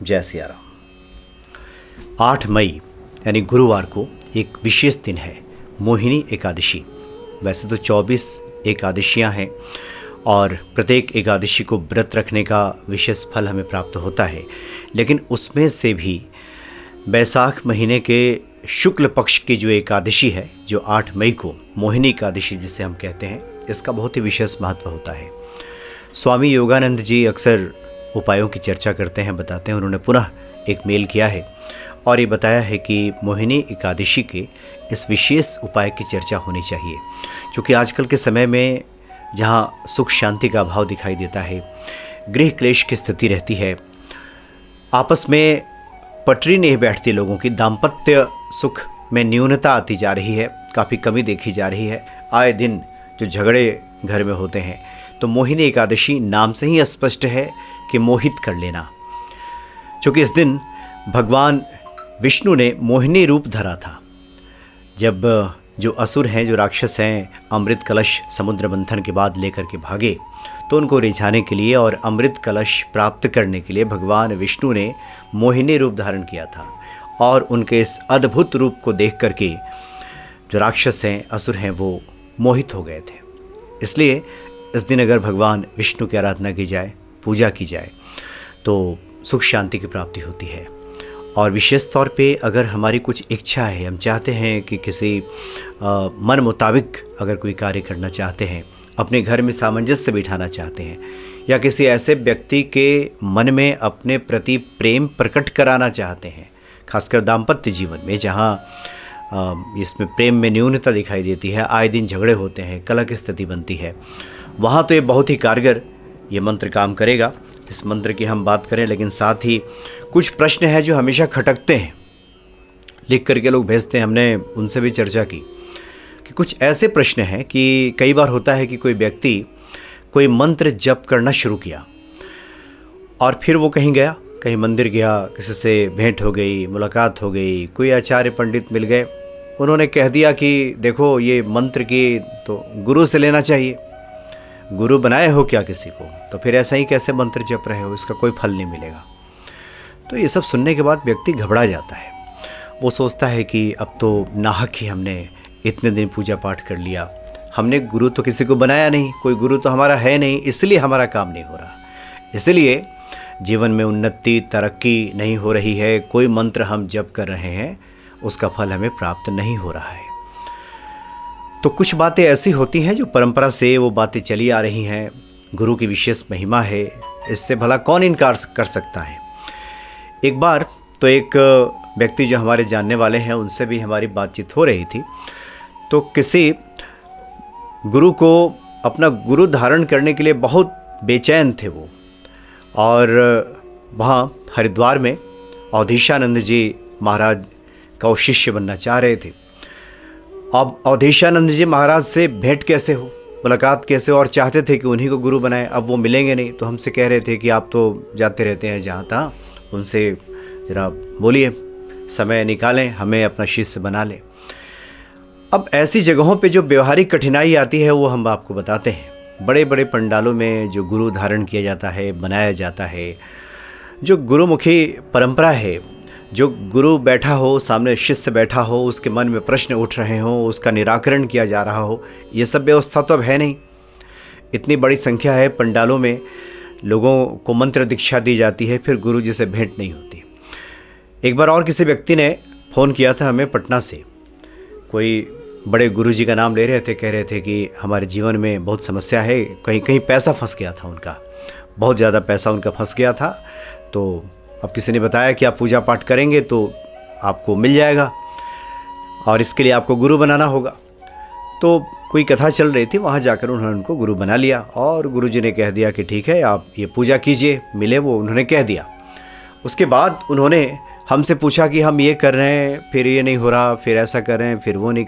जय सिया राम। 8 मई यानी गुरुवार को एक विशेष दिन है, मोहिनी एकादशी। वैसे तो 24 एकादशियाँ हैं और प्रत्येक एकादशी को व्रत रखने का विशेष फल हमें प्राप्त होता है, लेकिन उसमें से भी बैसाख महीने के शुक्ल पक्ष की जो एकादशी है, जो 8 मई को मोहिनी एकादशी जिसे हम कहते हैं, इसका बहुत ही विशेष महत्व होता है। स्वामी योगानंद जी अक्सर उपायों की चर्चा करते हैं, बताते हैं। उन्होंने पुनः एक मेल किया है और ये बताया है कि मोहिनी एकादशी के इस विशेष उपाय की चर्चा होनी चाहिए, क्योंकि आजकल के समय में जहाँ सुख शांति का अभाव दिखाई देता है, गृह क्लेश की स्थिति रहती है, आपस में पटरी नहीं बैठती, लोगों की दाम्पत्य सुख में न्यूनता आती जा रही है, काफ़ी कमी देखी जा रही है। आए दिन जो झगड़े घर में होते हैं, तो मोहिनी एकादशी नाम से ही स्पष्ट है कि मोहित कर लेना, क्योंकि इस दिन भगवान विष्णु ने मोहिनी रूप धरा था। जब जो असुर हैं, जो राक्षस हैं, अमृत कलश समुद्र मंथन के बाद लेकर के भागे, तो उनको रिझाने के लिए और अमृत कलश प्राप्त करने के लिए भगवान विष्णु ने मोहिनी रूप धारण किया था। और उनके इस अद्भुत रूप को देख करके जो राक्षस हैं, असुर हैं, वो मोहित हो गए थे। इसलिए इस दिन अगर भगवान विष्णु की आराधना की जाए, पूजा की जाए, तो सुख शांति की प्राप्ति होती है। और विशेष तौर पे अगर हमारी कुछ इच्छा है, हम चाहते हैं कि किसी मन मुताबिक अगर कोई कार्य करना चाहते हैं, अपने घर में सामंजस्य बिठाना चाहते हैं, या किसी ऐसे व्यक्ति के मन में अपने प्रति प्रेम प्रकट कराना चाहते हैं, खासकर दाम्पत्य जीवन में जहाँ इसमें प्रेम में न्यूनता दिखाई देती है, आए दिन झगड़े होते हैं, कलह की स्थिति बनती है, वहाँ तो ये बहुत ही कारगर ये मंत्र काम करेगा। इस मंत्र की हम बात करें, लेकिन साथ ही कुछ प्रश्न हैं जो हमेशा खटकते हैं, लिख करके लोग भेजते हैं, हमने उनसे भी चर्चा की कि कुछ ऐसे प्रश्न हैं कि कई बार होता है कि कोई व्यक्ति कोई मंत्र जप करना शुरू किया और फिर वो कहीं गया, कहीं मंदिर गया, किसी से भेंट हो गई, मुलाकात हो गई, कोई आचार्य पंडित मिल गए, उन्होंने कह दिया कि देखो ये मंत्र की तो गुरु से लेना चाहिए, गुरु बनाए हो क्या किसी को, तो फिर ऐसा ही कैसे मंत्र जप रहे हो, इसका कोई फल नहीं मिलेगा। तो ये सब सुनने के बाद व्यक्ति घबरा जाता है। वो सोचता है कि अब तो नाहक ही हमने इतने दिन पूजा पाठ कर लिया, हमने गुरु तो किसी को बनाया नहीं, कोई गुरु तो हमारा है नहीं, इसलिए हमारा काम नहीं हो रहा, इसलिए जीवन में उन्नति तरक्की नहीं हो रही है, कोई मंत्र हम जप कर रहे हैं उसका फल हमें प्राप्त नहीं हो रहा है। तो कुछ बातें ऐसी होती हैं जो परंपरा से वो बातें चली आ रही हैं, गुरु की विशेष महिमा है, इससे भला कौन इनकार कर सकता है। एक बार तो एक व्यक्ति जो हमारे जानने वाले हैं, उनसे भी हमारी बातचीत हो रही थी, तो किसी गुरु को अपना गुरु धारण करने के लिए बहुत बेचैन थे वो, और वहाँ हरिद्वार में अवधेशानंद जी महाराज का वो शिष्य बनना चाह रहे थे। अब अवधेशानंद जी महाराज से भेंट कैसे हो, मुलाकात कैसे हो, और चाहते थे कि उन्हीं को गुरु बनाए। अब वो मिलेंगे नहीं, तो हमसे कह रहे थे कि आप तो जाते रहते हैं जहाँ तहाँ, उनसे ज़रा बोलिए, समय निकालें, हमें अपना शिष्य बना लें। अब ऐसी जगहों पे जो व्यवहारिक कठिनाई आती है वो हम आपको बताते हैं। बड़े बड़े पंडालों में जो गुरु धारण किया जाता है, बनाया जाता है, जो गुरुमुखी परंपरा है, जो गुरु बैठा हो, सामने शिष्य बैठा हो, उसके मन में प्रश्न उठ रहे हों, उसका निराकरण किया जा रहा हो, ये सब व्यवस्था तो अब है नहीं। इतनी बड़ी संख्या है पंडालों में, लोगों को मंत्र दीक्षा दी जाती है, फिर गुरु जी से भेंट नहीं होती। एक बार और किसी व्यक्ति ने फ़ोन किया था हमें पटना से, कोई बड़े गुरु जी का नाम ले रहे थे, कह रहे थे कि हमारे जीवन में बहुत समस्या है, कहीं कहीं पैसा फंस गया था उनका, बहुत ज़्यादा पैसा उनका फंस गया था। तो अब किसी ने बताया कि आप पूजा पाठ करेंगे तो आपको मिल जाएगा, और इसके लिए आपको गुरु बनाना होगा। तो कोई कथा चल रही थी, वहाँ जाकर उन्होंने उनको गुरु बना लिया, और गुरु जी ने कह दिया कि ठीक है आप ये पूजा कीजिए, मिले, वो उन्होंने कह दिया। उसके बाद उन्होंने हमसे पूछा कि हम ये कर रहे हैं, फिर ये नहीं हो रहा, फिर ऐसा कर रहे हैं, फिर वो नहीं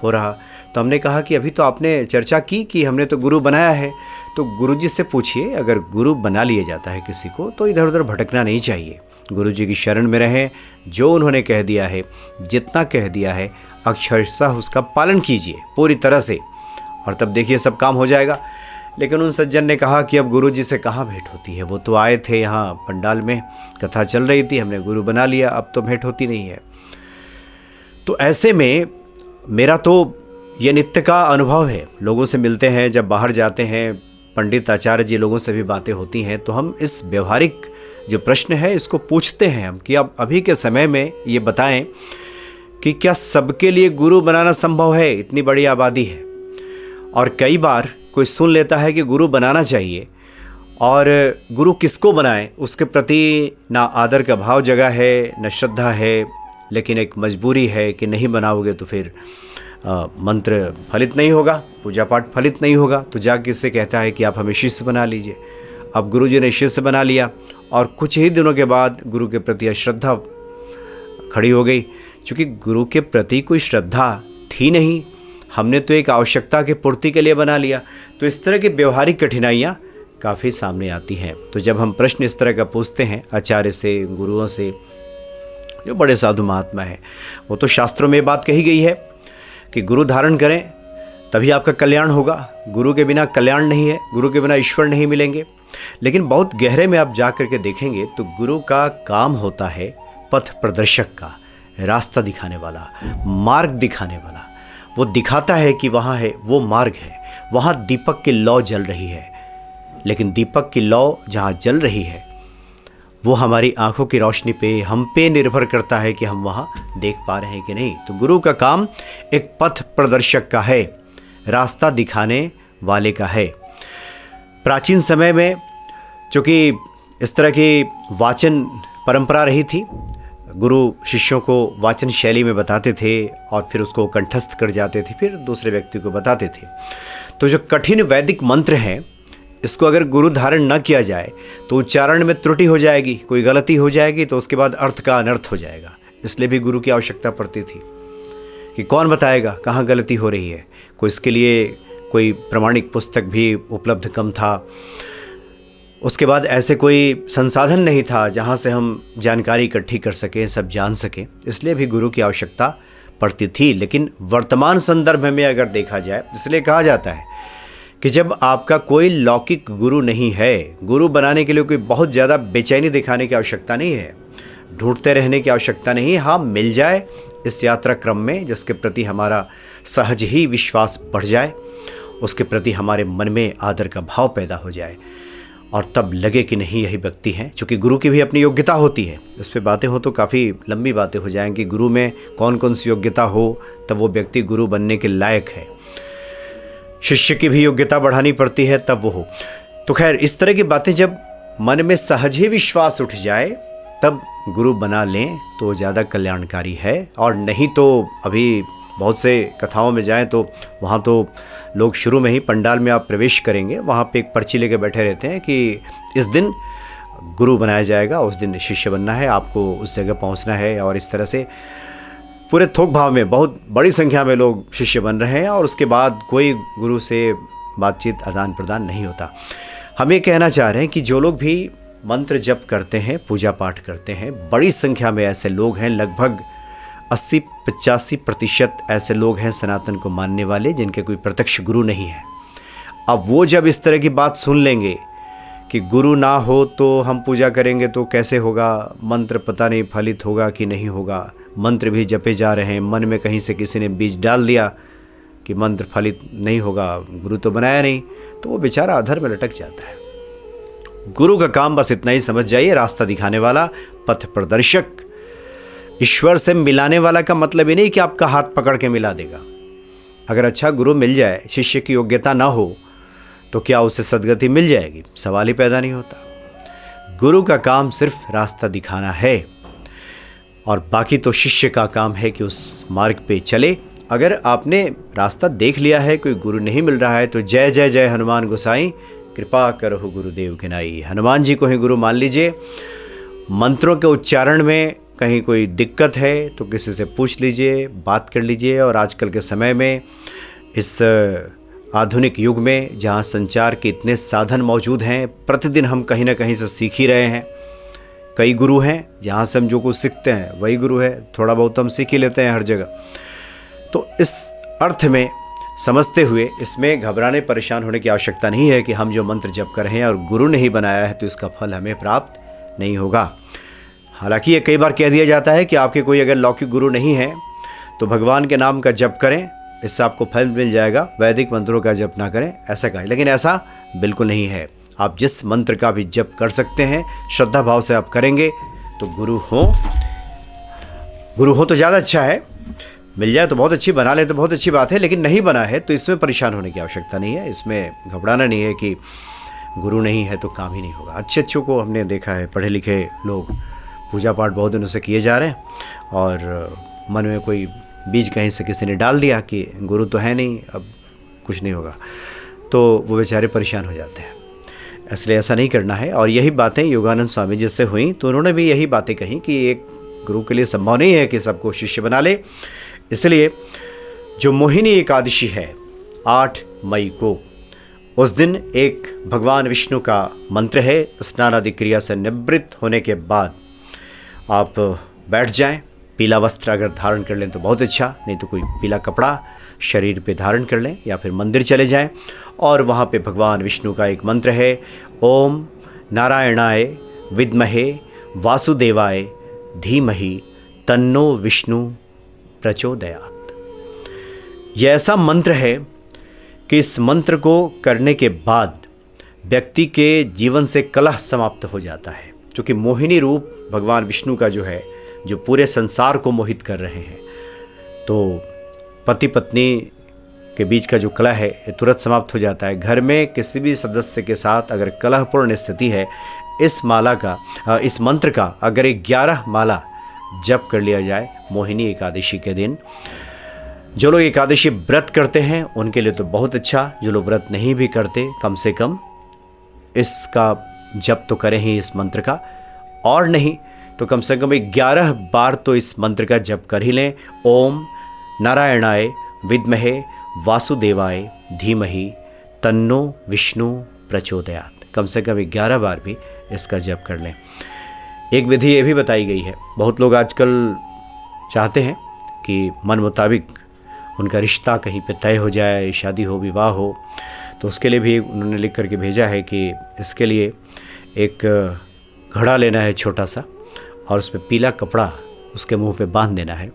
हो रहा। तो हमने कहा कि अभी तो आपने चर्चा की कि हमने तो गुरु बनाया है, तो गुरु जी से पूछिए, अगर गुरु बना लिया जाता है किसी को तो इधर उधर भटकना नहीं चाहिए, गुरु जी की शरण में रहें, जो उन्होंने कह दिया है, जितना कह दिया है अक्षरशः उसका पालन कीजिए पूरी तरह से, और तब देखिए सब काम हो जाएगा। लेकिन उन सज्जन ने कहा कि अब गुरु जी से कहाँ भेंट होती है, वो तो आए थे यहाँ पंडाल में, कथा चल रही थी, हमने गुरु बना लिया, अब तो भेंट होती नहीं है। तो ऐसे में मेरा तो ये नित्य का अनुभव है, लोगों से मिलते हैं, जब बाहर जाते हैं, पंडित आचार्य जी लोगों से भी बातें होती हैं, तो हम इस व्यवहारिक जो प्रश्न है इसको पूछते हैं हम कि अब अभी के समय में ये बताएं कि क्या सबके लिए गुरु बनाना संभव है? इतनी बड़ी आबादी है और कई बार कोई सुन लेता है कि गुरु बनाना चाहिए, और गुरु किसको बनाएं उसके प्रति ना आदर का भाव जगा है, न श्रद्धा है, लेकिन एक मजबूरी है कि नहीं बनाओगे तो फिर मंत्र फलित नहीं होगा, पूजा पाठ फलित नहीं होगा, तो जाके इससे कहता है कि आप हमें शिष्य बना लीजिए। अब गुरु जी ने शिष्य बना लिया और कुछ ही दिनों के बाद गुरु के प्रति अश्रद्धा खड़ी हो गई, क्योंकि गुरु के प्रति कोई श्रद्धा थी नहीं, हमने तो एक आवश्यकता की पूर्ति के लिए बना लिया। तो इस तरह की व्यवहारिक कठिनाइयाँ काफ़ी सामने आती हैं। तो जब हम प्रश्न इस तरह का पूछते हैं आचार्य से, गुरुओं से, जो बड़े साधु महात्मा हैं, वो तो शास्त्रों में बात कही गई है कि गुरु धारण करें तभी आपका कल्याण होगा, गुरु के बिना कल्याण नहीं है, गुरु के बिना ईश्वर नहीं मिलेंगे। लेकिन बहुत गहरे में आप जा कर के देखेंगे तो गुरु का काम होता है पथ प्रदर्शक का, रास्ता दिखाने वाला, मार्ग दिखाने वाला। वो दिखाता है कि वहाँ है, वो मार्ग है, वहाँ दीपक की लौ जल रही है, लेकिन दीपक की लौ जहाँ जल रही है वो हमारी आंखों की रोशनी पे, हम पे निर्भर करता है कि हम वहाँ देख पा रहे हैं कि नहीं। तो गुरु का काम एक पथ प्रदर्शक का है, रास्ता दिखाने वाले का है। प्राचीन समय में चूँकि इस तरह की वाचन परंपरा रही थी, गुरु शिष्यों को वाचन शैली में बताते थे और फिर उसको कंठस्थ कर जाते थे, फिर दूसरे व्यक्ति को बताते थे। तो जो कठिन वैदिक मंत्र हैं, इसको अगर गुरु धारण न किया जाए तो उच्चारण में त्रुटि हो जाएगी, कोई गलती हो जाएगी तो उसके बाद अर्थ का अनर्थ हो जाएगा। इसलिए भी गुरु की आवश्यकता पड़ती थी कि कौन बताएगा कहाँ गलती हो रही है। कोई इसके लिए कोई प्रमाणिक पुस्तक भी उपलब्ध कम था, उसके बाद ऐसे कोई संसाधन नहीं था जहाँ से हम जानकारी इकट्ठी कर सकें, सब जान सकें, इसलिए भी गुरु की आवश्यकता पड़ती थी। लेकिन वर्तमान संदर्भ में अगर देखा जाए, इसलिए कहा जाता है कि जब आपका कोई लौकिक गुरु नहीं है, गुरु बनाने के लिए कोई बहुत ज़्यादा बेचैनी दिखाने की आवश्यकता नहीं है, ढूंढते रहने की आवश्यकता नहीं है। हाँ, मिल जाए इस यात्रा क्रम में जिसके प्रति हमारा सहज ही विश्वास बढ़ जाए, उसके प्रति हमारे मन में आदर का भाव पैदा हो जाए, और तब लगे कि नहीं यही व्यक्ति हैं। चूँकि गुरु की भी अपनी योग्यता होती है, इस पर बातें हो तो काफ़ी लंबी बातें हो जाएंगी। गुरु में कौन कौन सी योग्यता हो तब वो व्यक्ति गुरु बनने के लायक है, शिष्य की भी योग्यता बढ़ानी पड़ती है तब वो हो। तो खैर, इस तरह की बातें जब मन में सहज ही विश्वास उठ जाए तब गुरु बना लें तो ज़्यादा कल्याणकारी है। और नहीं तो अभी बहुत से कथाओं में जाएं तो वहाँ तो लोग शुरू में ही पंडाल में आप प्रवेश करेंगे, वहाँ पे एक पर्ची लेके बैठे रहते हैं कि इस दिन गुरु बनाया जाएगा, उस दिन शिष्य बनना है, आपको उस जगह पहुँचना है, और इस तरह से पूरे थोक भाव में बहुत बड़ी संख्या में लोग शिष्य बन रहे हैं, और उसके बाद कोई गुरु से बातचीत आदान प्रदान नहीं होता। हम ये कहना चाह रहे हैं कि जो लोग भी मंत्र जप करते हैं, पूजा पाठ करते हैं, बड़ी संख्या में ऐसे लोग हैं, लगभग 80-85% ऐसे लोग हैं सनातन को मानने वाले जिनके कोई प्रत्यक्ष गुरु नहीं है। अब वो जब इस तरह की बात सुन लेंगे कि गुरु ना हो तो हम पूजा करेंगे तो कैसे होगा, मंत्र पता नहीं फलित होगा कि नहीं होगा, मंत्र भी जपे जा रहे हैं, मन में कहीं से किसी ने बीज डाल दिया कि मंत्र फलित नहीं होगा, गुरु तो बनाया नहीं, तो वो बेचारा अधर में लटक जाता है। गुरु का काम बस इतना ही समझ जाइए, रास्ता दिखाने वाला, पथ प्रदर्शक। ईश्वर से मिलाने वाला का मतलब ये नहीं कि आपका हाथ पकड़ के मिला देगा। अगर अच्छा गुरु मिल जाए, शिष्य की योग्यता ना हो तो क्या उसे सद्गति मिल जाएगी? सवाल ही पैदा नहीं होता। गुरु का काम सिर्फ रास्ता दिखाना है, और बाकी तो शिष्य का काम है कि उस मार्ग पे चले। अगर आपने रास्ता देख लिया है, कोई गुरु नहीं मिल रहा है, तो जय जय जय हनुमान गोसाई, कृपा करो गुरुदेव के नाई। हनुमान जी को ही गुरु मान लीजिए। मंत्रों के उच्चारण में कहीं कोई दिक्कत है तो किसी से पूछ लीजिए, बात कर लीजिए। और आजकल के समय में, इस आधुनिक युग में जहाँ संचार के इतने साधन मौजूद हैं, प्रतिदिन हम कहीं ना कहीं से सीख ही रहे हैं। कई गुरु हैं, जहाँ से हम जो कुछ सीखते हैं वही गुरु है, थोड़ा बहुत हम सीख ही लेते हैं हर जगह। तो इस अर्थ में समझते हुए इसमें घबराने परेशान होने की आवश्यकता नहीं है कि हम जो मंत्र जप कर रहे हैं और गुरु नहीं बनाया है तो इसका फल हमें प्राप्त नहीं होगा। हालांकि ये कई बार कह दिया जाता है कि आपके कोई अगर लौकिक गुरु नहीं है तो भगवान के नाम का जप करें, इससे आपको फल मिल जाएगा, वैदिक मंत्रों का जप ना करें, ऐसा कहा। लेकिन ऐसा बिल्कुल नहीं है। आप जिस मंत्र का भी जप कर सकते हैं, श्रद्धा भाव से आप करेंगे तो गुरु हो तो ज़्यादा अच्छा है, मिल जाए तो बहुत अच्छी, बना ले तो बहुत अच्छी बात है। लेकिन नहीं बना है तो इसमें परेशान होने की आवश्यकता नहीं है, इसमें घबराना नहीं है कि गुरु नहीं है तो काम ही नहीं होगा। अच्छों को हमने देखा है, पढ़े लिखे लोग पूजा पाठ बहुत दिनों से किए जा रहे हैं और मन में कोई बीज कहीं से किसी ने डाल दिया कि गुरु तो है नहीं, अब कुछ नहीं होगा, तो वो बेचारे परेशान हो जाते हैं। इसलिए ऐसा नहीं करना है। और यही बातें योगानंद स्वामी जी से हुई तो उन्होंने भी यही बातें कही कि एक गुरु के लिए संभव नहीं है कि सबको शिष्य बना ले। इसलिए जो मोहिनी एकादशी है 8 मई को, उस दिन एक भगवान विष्णु का मंत्र है। स्नान आदि क्रिया से निवृत्त होने के बाद आप बैठ जाएं। पीला वस्त्र अगर धारण कर लें तो बहुत अच्छा, नहीं तो कोई पीला कपड़ा शरीर पे धारण कर लें या फिर मंदिर चले जाएं और वहाँ पे भगवान विष्णु का एक मंत्र है, ओम नारायणाय विद्महे वासुदेवाय धीमहि तन्नो विष्णु प्रचोदयात्। यह ऐसा मंत्र है कि इस मंत्र को करने के बाद व्यक्ति के जीवन से कलह समाप्त हो जाता है। क्योंकि मोहिनी रूप भगवान विष्णु का जो है, जो पूरे संसार को मोहित कर रहे हैं, तो पति पत्नी के बीच का जो कलह है ये तुरंत समाप्त हो जाता है। घर में किसी भी सदस्य के साथ अगर कलहपूर्ण स्थिति है, इस मंत्र का अगर 11 माला जप कर लिया जाए मोहिनी एकादशी के दिन, जो लोग एकादशी व्रत करते हैं उनके लिए तो बहुत अच्छा, जो लोग व्रत नहीं भी करते कम से कम इसका जप तो करें ही इस मंत्र का, और नहीं तो कम से कम 11 बार तो इस मंत्र का जप कर ही लें। ओम नारायणाय विद्महे वासुदेवाय धीमहि तन्नो विष्णु प्रचोदयात्। कम से कम 11 बार भी इसका जप कर लें। एक विधि ये भी बताई गई है, बहुत लोग आजकल चाहते हैं कि मन मुताबिक उनका रिश्ता कहीं पे तय हो जाए, शादी हो, विवाह हो, तो उसके लिए भी उन्होंने लिख करके भेजा है कि इसके लिए एक घड़ा लेना है छोटा सा और उस पर पीला कपड़ा उसके मुंह पे बांध देना है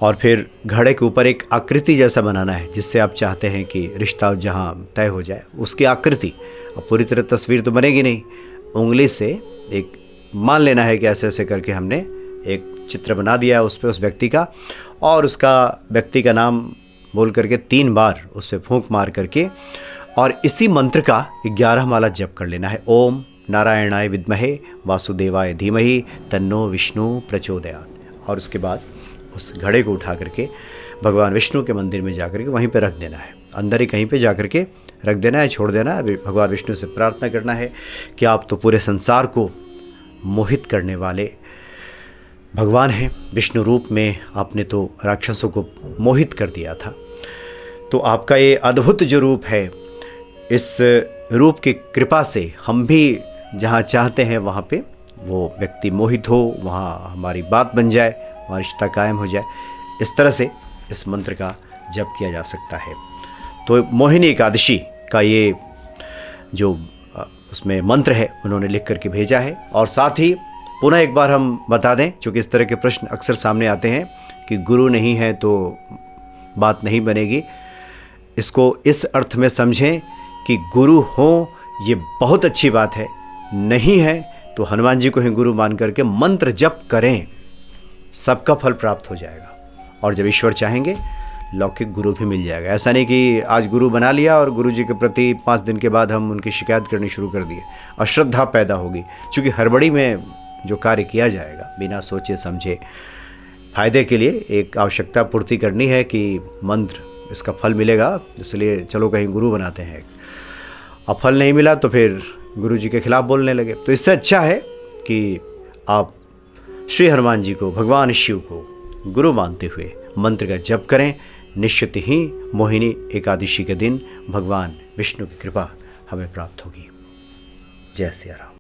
और फिर घड़े के ऊपर एक आकृति जैसा बनाना है जिससे आप चाहते हैं कि रिश्ता जहाँ तय हो जाए उसकी आकृति। अब पूरी तरह तस्वीर तो बनेगी नहीं, उंगली से एक मान लेना है कि ऐसे ऐसे करके हमने एक चित्र बना दिया है उस पर उस व्यक्ति का, और उसका व्यक्ति का नाम बोल करके 3 बार उस पर फूंक मार करके और इसी मंत्र का 11 माला जप कर लेना है। ओम नारायणाय विद्महे वासुदेवाय धीमहि तन्नो विष्णु प्रचोदयात्। और उसके बाद उस घड़े को उठा करके भगवान विष्णु के मंदिर में जा करके वहीं पे रख देना है, अंदर ही कहीं पे जा करके रख देना है, छोड़ देना है। भगवान विष्णु से प्रार्थना करना है कि आप तो पूरे संसार को मोहित करने वाले भगवान हैं, विष्णु रूप में आपने तो राक्षसों को मोहित कर दिया था, तो आपका ये अद्भुत जो रूप है, इस रूप की कृपा से हम भी जहाँ चाहते हैं वहाँ पे वो व्यक्ति मोहित हो, वहाँ हमारी बात बन जाए, हमारा रिश्ता कायम हो जाए। इस तरह से इस मंत्र का जप किया जा सकता है। तो मोहिनी एकादशी का ये जो उसमें मंत्र है उन्होंने लिख करके भेजा है। और साथ ही पुनः एक बार हम बता दें, क्योंकि इस तरह के प्रश्न अक्सर सामने आते हैं कि गुरु नहीं है तो बात नहीं बनेगी। इसको इस अर्थ में समझें कि गुरु हो ये बहुत अच्छी बात है, नहीं है तो हनुमान जी को ही गुरु मान करके मंत्र जप करें, सबका फल प्राप्त हो जाएगा। और जब ईश्वर चाहेंगे लौकिक गुरु भी मिल जाएगा। ऐसा नहीं कि आज गुरु बना लिया और गुरु जी के प्रति 5 दिन के बाद हम उनकी शिकायत करनी शुरू कर दिए, अश्रद्धा पैदा होगी। क्योंकि हड़बड़ी में जो कार्य किया जाएगा बिना सोचे समझे फायदे के लिए एक आवश्यकता पूर्ति करनी है कि मंत्र इसका फल मिलेगा, इसलिए चलो कहीं गुरु बनाते हैं, अब फल नहीं मिला तो फिर गुरु जी के खिलाफ बोलने लगे। तो इससे अच्छा है कि आप श्री हनुमान जी को, भगवान शिव को गुरु मानते हुए मंत्र का जप करें। निश्चित ही मोहिनी एकादशी के दिन भगवान विष्णु की कृपा हमें प्राप्त होगी। जय सिया राम।